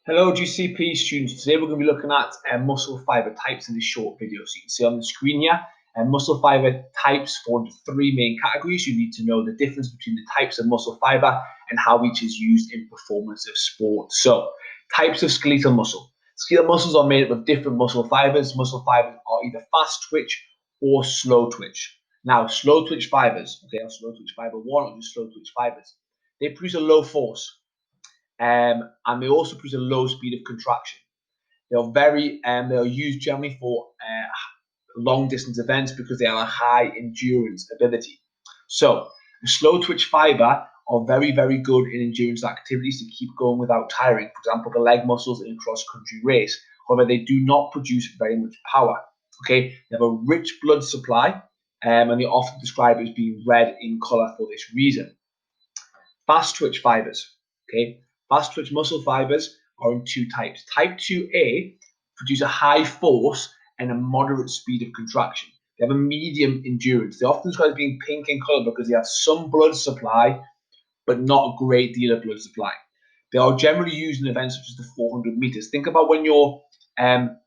Hello GCP students, today we're going to be looking at muscle fibre types in this short video. So you can see on the screen here, muscle fibre types fall into three main categories. You need to know the difference between the types of muscle fibre and how each is used in performance of sport. So, types of skeletal muscle. Skeletal muscles are made up of different muscle fibres. Muscle fibres are either fast twitch or slow twitch. Now, slow twitch fibres, okay, or slow twitch fibre 1 or just slow twitch fibres, they produce a low force. And they also produce a low speed of contraction. They are used generally for long distance events because they have a high endurance ability. So the slow twitch fiber are very, very good in endurance activities to keep going without tiring. For example, the leg muscles in a cross country race. However, they do not produce very much power. Okay, they have a rich blood supply, and they're often described as being red in color for this reason. Fast twitch fibers. Okay, fast twitch muscle fibers are in two types. Type 2A produce a high force and a moderate speed of contraction. They have a medium endurance. They're often described as being pink in color because they have some blood supply, but not a great deal of blood supply. They are generally used in events such as the 400 meters. Think about when you're running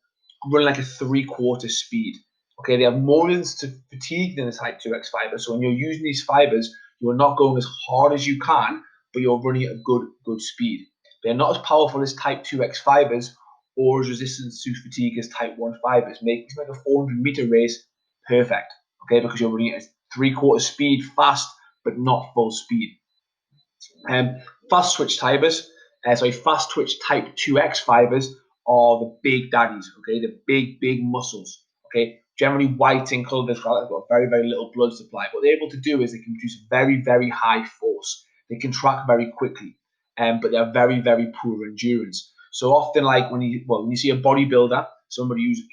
like a 3/4 speed. Okay, they have more resistance to fatigue than the type 2X fiber. So when you're using these fibers, you're not going as hard as you can, but you're running at a good speed. They're not as powerful as type 2X fibers or as resistant to fatigue as type 1 fibers, making like a 400-meter race perfect. Okay, because you're running at 3/4 speed, fast, but not full speed. Fast twitch fibers, fast twitch type 2X fibers are the big daddies. Okay, the big muscles. Okay, generally white in color. They've got very, very little blood supply. What they're able to do is they can produce very, very high force. They contract very quickly, but they have very, very poor endurance. So often, like when you see a bodybuilder, somebody who's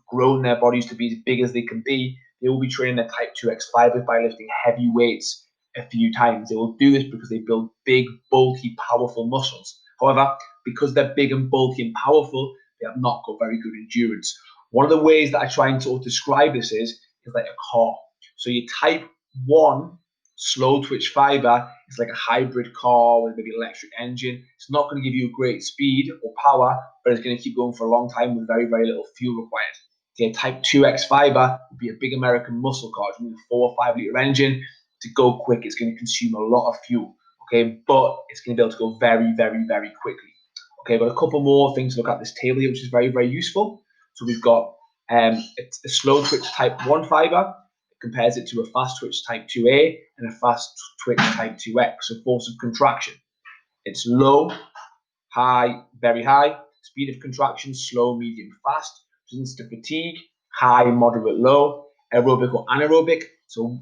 grown their bodies to be as big as they can be, they will be training their type 2X fibers by lifting heavy weights a few times. They will do this because they build big, bulky, powerful muscles. However, because they're big and bulky and powerful, they have not got very good endurance. One of the ways that I try and sort of describe this is like a car. So your type 1 slow twitch fiber is like a hybrid car with maybe an electric engine. It's not going to give you a great speed or power, but it's going to keep going for a long time with very, very little fuel required. Okay, type 2X fiber would be a big American muscle car. It's a 4 or 5 liter engine. To go quick, it's going to consume a lot of fuel. Okay, but it's going to be able to go very, very, very quickly. Okay, I've got a couple more things to look at this table here, which is very, very useful. So we've got it's a slow twitch type 1 fiber. It compares it to a fast twitch type 2A and a fast twitch type 2X. So force of contraction. It's low, high, very high. Speed of contraction, slow, medium, fast. Resistance to fatigue, high, moderate, low. Aerobic or anaerobic. So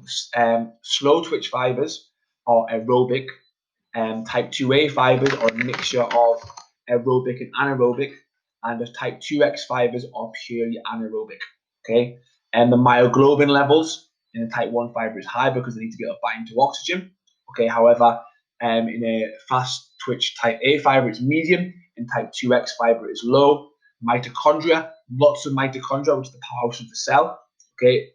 slow twitch fibers are aerobic. Type 2A fibers are a mixture of aerobic and anaerobic. And the type 2X fibers are purely anaerobic. Okay, and the myoglobin levels in the type 1 fiber is high because they need to be able to bind to oxygen. Okay, however, in a fast twitch type A fiber is medium, and type 2X fiber is low. Mitochondria, lots of mitochondria, which is the powerhouse of the cell, okay,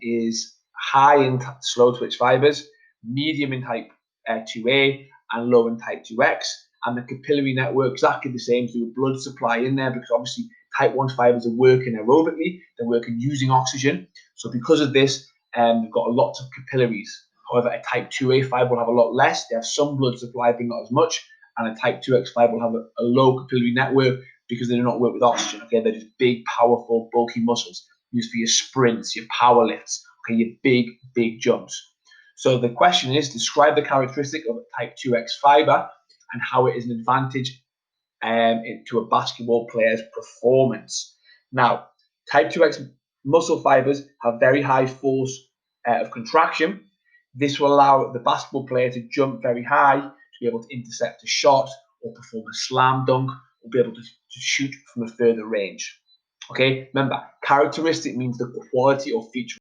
is high in slow twitch fibers, medium in type 2A, and low in type 2X. And the capillary network exactly the same, so the blood supply in there, because obviously type 1 fibers are working aerobically, they're working using oxygen. So because of this, they've got a lot of capillaries. However, a type 2A fiber will have a lot less. They have some blood supply, but not as much. And a type 2X fiber will have a low capillary network because they do not work with oxygen. Okay, they're just big, powerful, bulky muscles used for your sprints, your power lifts, okay, your big jumps. So the question is, describe the characteristic of a type 2X fiber and how it is an advantage to a basketball player's performance. Now, type 2X muscle fibers have very high force of contraction. This will allow the basketball player to jump very high, to be able to intercept a shot or perform a slam dunk, or be able to shoot from a further range. Okay, remember, characteristic means the quality or feature